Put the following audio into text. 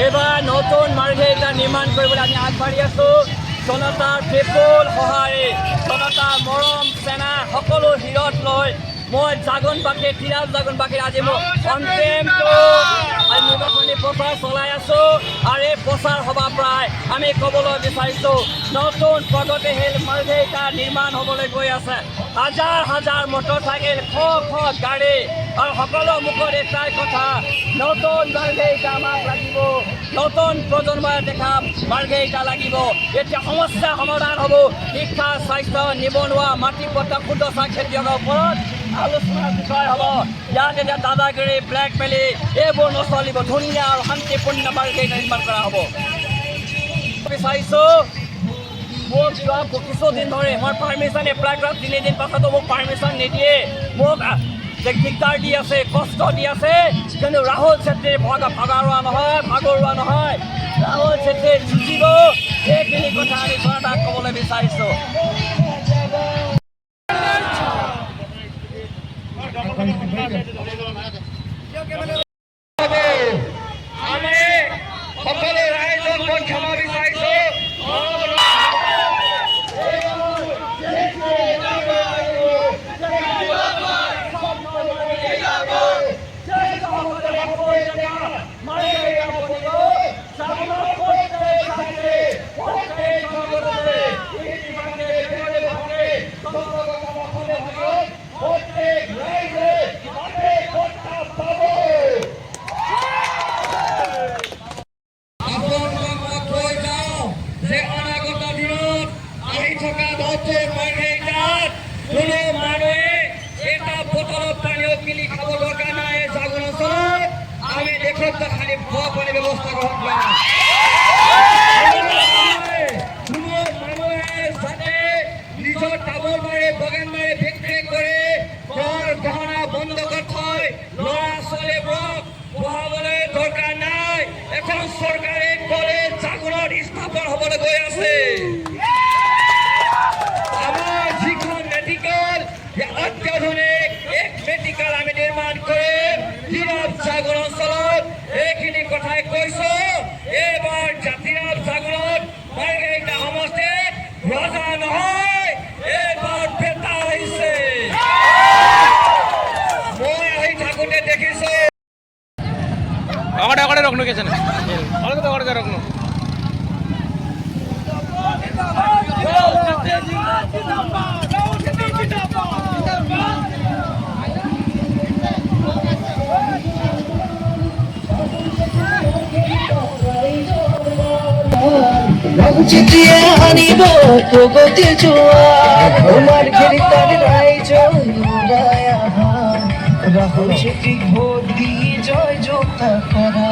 এবাৰ নতুন মাৰ্ঘেৰিটা নিৰ্মাণ কৰিবলৈ আমি আগবাঢ়ি আছো জনতাৰ বিপুল সহায়ে জনতাৰ মৰম চেনা সকলো হিৰত লৈ মই জাগনবাসী তিৰাজ জাগনবাসীৰ আজি মই অন্তিমটো নিৰ্বাচনী প্ৰচাৰ চলাই আছো আৰু এই প্ৰচাৰ সভা প্ৰায় আমি ক'বলৈ বিচাৰিছোঁ নতুন প্ৰগতিশীল মাৰ্ঘেৰিটা নিৰ্মাণ হ'বলৈ গৈ আছে হাজাৰ হাজাৰ মটৰ চাইকেল শ শ গাড়ী আৰু সকলো মুখত এটাই কথা নতুন মাৰ্ঘেৰিটা আমাক লাগিব নতুন প্ৰজন্মই দেখা মাৰ্ঘেৰিটা লাগিব এতিয়া সমস্যা সমাধান হ'ব শিক্ষা স্বাস্থ্য নিবনুৱা মাটি পট্টা ক্ষুদ্ৰ চাহ খেতিয়কৰ ওপৰত আলোচনাৰ বিষয় হ'ব ইয়াত এতিয়া দাদাগিৰি ব্লেকমেইল এইবোৰ নচলিব ধুনীয়া আৰু শান্তিপূৰ্ণ মাৰ্ঘেৰিটা নিৰ্মাণ কৰা হ'ব বিচাৰিছোঁ মোক যোৱা কিছুদিন ধৰি মই পাৰ্মিশ্যন এপ্লাই কৰা 3 দিন পাছতো মোক পাৰ্মিশ্যন নিদিয়ে মোক দিগদাৰ দি আছে কষ্ট দি আছে কিন্তু ৰাহুল চেত্ৰীৰ ভাগৰুৱা নহয় ৰাহুল চেত্ৰীয়ে জিকিব এইখিনি কথা আমি জনতাক ক'বলৈ বিচাৰিছোঁ আমি সকলো ৰাইজক ক্ষমা বিচাৰিছোঁ খালি খোৱা পানী ব্যৱস্থা গ্ৰহণ কৰা মানুহে যাতে নিজৰ তামোল মাৰি বাগান মাৰি বিক্ৰী কৰি ঘৰ গহনা বন্ধ কৰি থৈ ল'ৰা ছোৱালীবোৰক পঢ়াবলৈ দৰকাৰ নাই এখন চৰকাৰী কলেজ জাগোনত স্থাপন হ'বলৈ গৈ আছে আমাৰ যিখন মেডিকেল অত্যাধুনিক এক মেডিকেল আমি নিৰ্মাণ কৰিম জাগোন অঞ্চলত এইখিনি কথাই কৈছো এইবাৰ জাতিৰাজ জাগোনত মাৰ্ঘেৰিটা সমষ্টিত ৰজা নহয় এইবাৰ বেটা আহিছে মই আহি থাকোঁতে দেখিছো আগতে ৰখনো কেছে না আগতে ৰখনো চিঠিয়ে আনিব প্ৰগতিৰ জোয়াৰ তোমাৰ ঘেৰিতাৰ ৰাইজ ৰাহুল চিঠি ভোট দিয়ে জয় যোদ্ধা কৰা